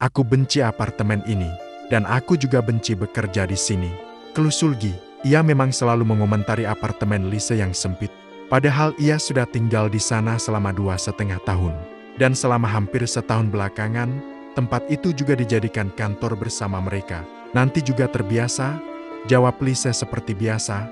Aku benci apartemen ini, dan aku juga benci bekerja di sini. Keluh Sulgi. Ia memang selalu mengomentari apartemen Lise yang sempit. Padahal ia sudah tinggal di sana selama 2,5 tahun. Dan selama hampir setahun belakangan, tempat itu juga dijadikan kantor bersama mereka. Nanti juga terbiasa, jawab Lise seperti biasa.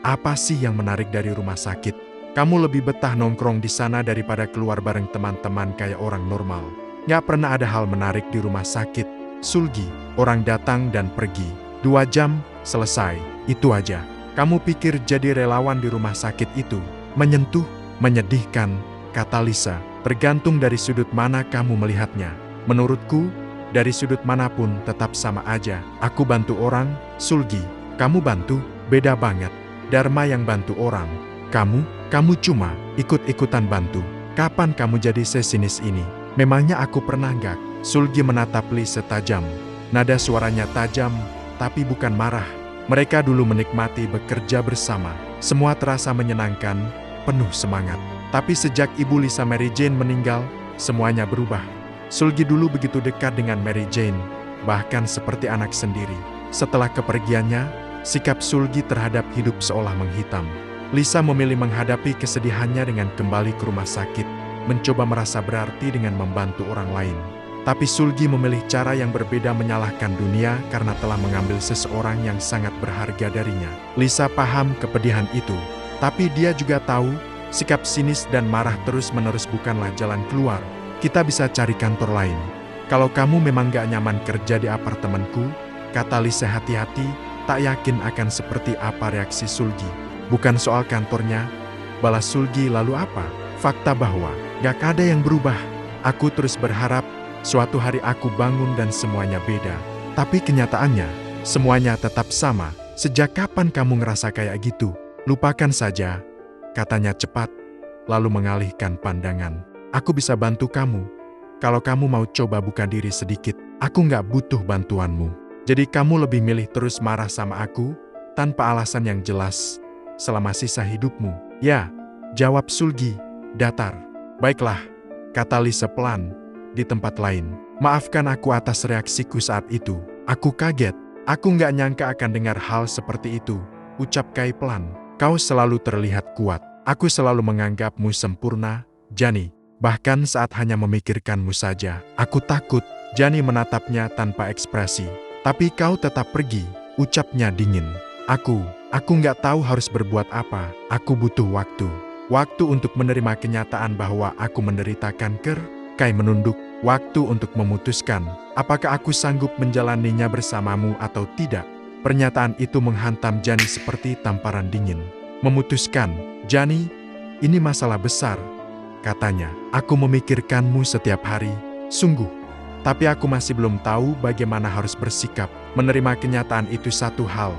Apa sih yang menarik dari rumah sakit? Kamu lebih betah nongkrong di sana daripada keluar bareng teman-teman kayak orang normal. Gak pernah ada hal menarik di rumah sakit. Sulgi, orang datang dan pergi. 2 jam, selesai. Itu aja. Kamu pikir jadi relawan di rumah sakit itu menyentuh, menyedihkan, kata Lisa. Tergantung dari sudut mana kamu melihatnya. Menurutku, dari sudut manapun tetap sama aja. Aku bantu orang, Sulgi. Kamu bantu, beda banget. Dharma yang bantu orang. Kamu cuma ikut-ikutan bantu. Kapan kamu jadi sesinis ini? Memangnya aku pernah gak? Sulgi menatap Lise tajam. Nada suaranya tajam, tapi bukan marah. Mereka dulu menikmati bekerja bersama. Semua terasa menyenangkan, penuh semangat. Tapi sejak ibu Lisa Mary Jane meninggal, semuanya berubah. Sulgi dulu begitu dekat dengan Mary Jane, bahkan seperti anak sendiri. Setelah kepergiannya, sikap Sulgi terhadap hidup seolah menghitam. Lisa memilih menghadapi kesedihannya dengan kembali ke rumah sakit, mencoba merasa berarti dengan membantu orang lain. Tapi Sulgi memilih cara yang berbeda menyalahkan dunia karena telah mengambil seseorang yang sangat berharga darinya. Lisa paham kepedihan itu, tapi dia juga tahu, sikap sinis dan marah terus-menerus bukanlah jalan keluar. Kita bisa cari kantor lain. Kalau kamu memang gak nyaman kerja di apartemenku, kata Lisa hati-hati, tak yakin akan seperti apa reaksi Sulgi. Bukan soal kantornya, balas Sulgi lalu apa? Fakta bahwa gak ada yang berubah. Aku terus berharap suatu hari aku bangun dan semuanya beda. Tapi kenyataannya, semuanya tetap sama. Sejak kapan kamu ngerasa kayak gitu? Lupakan saja, katanya cepat, lalu mengalihkan pandangan. Aku bisa bantu kamu. Kalau kamu mau coba buka diri sedikit, aku gak butuh bantuanmu. Jadi kamu lebih milih terus marah sama aku, tanpa alasan yang jelas, selama sisa hidupmu? Ya, jawab Sulgi, datar. Baiklah, kata Lisa pelan, di tempat lain. Maafkan aku atas reaksiku saat itu. Aku kaget. Aku nggak nyangka akan dengar hal seperti itu. Ucap Kai pelan. Kau selalu terlihat kuat. Aku selalu menganggapmu sempurna, Jani. Bahkan saat hanya memikirkanmu saja. Aku takut. Jani menatapnya tanpa ekspresi. Tapi kau tetap pergi, ucapnya dingin. Aku nggak tahu harus berbuat apa. Aku butuh waktu. Waktu untuk menerima kenyataan bahwa aku menderita kanker. Kai menunduk. Waktu untuk memutuskan, apakah aku sanggup menjalaninya bersamamu atau tidak. Pernyataan itu menghantam Jani seperti tamparan dingin. Memutuskan, Jani, ini masalah besar, katanya. Aku memikirkanmu setiap hari, sungguh. Tapi aku masih belum tahu bagaimana harus bersikap. Menerima kenyataan itu satu hal.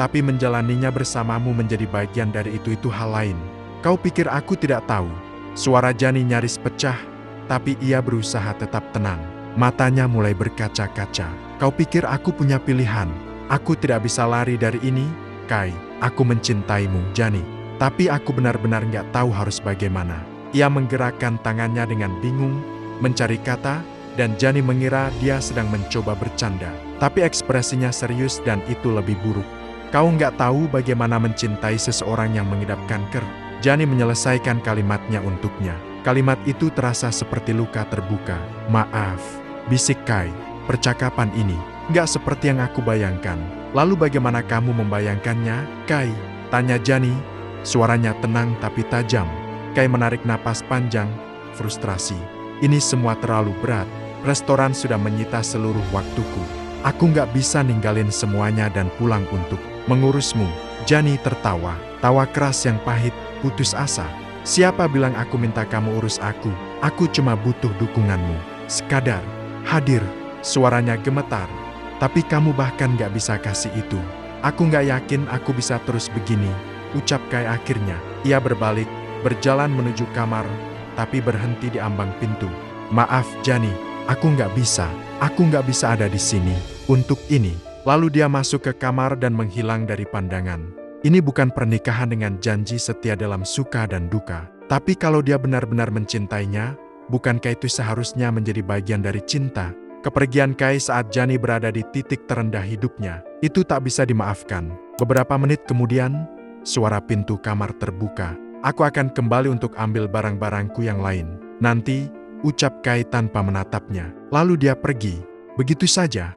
Tapi menjalaninya bersamamu menjadi bagian dari itu hal lain. Kau pikir aku tidak tahu? Suara Jani nyaris pecah, tapi ia berusaha tetap tenang. Matanya mulai berkaca-kaca. Kau pikir aku punya pilihan? Aku tidak bisa lari dari ini, Kai. Aku mencintaimu, Jani. Tapi aku benar-benar nggak tahu harus bagaimana. Ia menggerakkan tangannya dengan bingung, mencari kata, dan Jani mengira dia sedang mencoba bercanda. Tapi ekspresinya serius dan itu lebih buruk. Kau nggak tahu bagaimana mencintai seseorang yang mengidap kanker. Jani menyelesaikan kalimatnya untuknya. Kalimat itu terasa seperti luka terbuka. Maaf, bisik Kai. Percakapan ini nggak seperti yang aku bayangkan. Lalu bagaimana kamu membayangkannya, Kai? Tanya Jani. Suaranya tenang tapi tajam. Kai menarik napas panjang, frustrasi. Ini semua terlalu berat. Restoran sudah menyita seluruh waktuku. Aku nggak bisa ninggalin semuanya dan pulang untuk mengurusmu. Jani tertawa. Tawa keras yang pahit, putus asa. Siapa bilang aku minta kamu urus aku? Aku cuma butuh dukunganmu. Sekadar hadir. Suaranya gemetar. Tapi kamu bahkan gak bisa kasih itu. Aku gak yakin aku bisa terus begini, ucap Kai akhirnya. Ia berbalik, berjalan menuju kamar, tapi berhenti di ambang pintu. Maaf Jani, aku gak bisa. Aku gak bisa ada di sini untuk ini. Lalu dia masuk ke kamar dan menghilang dari pandangan. Ini bukan pernikahan dengan janji setia dalam suka dan duka. Tapi kalau dia benar-benar mencintainya, bukankah itu seharusnya menjadi bagian dari cinta? Kepergian Kai saat Jani berada di titik terendah hidupnya, itu tak bisa dimaafkan. Beberapa menit kemudian, suara pintu kamar terbuka. Aku akan kembali untuk ambil barang-barangku yang lain. Nanti, ucap Kai tanpa menatapnya. Lalu dia pergi. Begitu saja.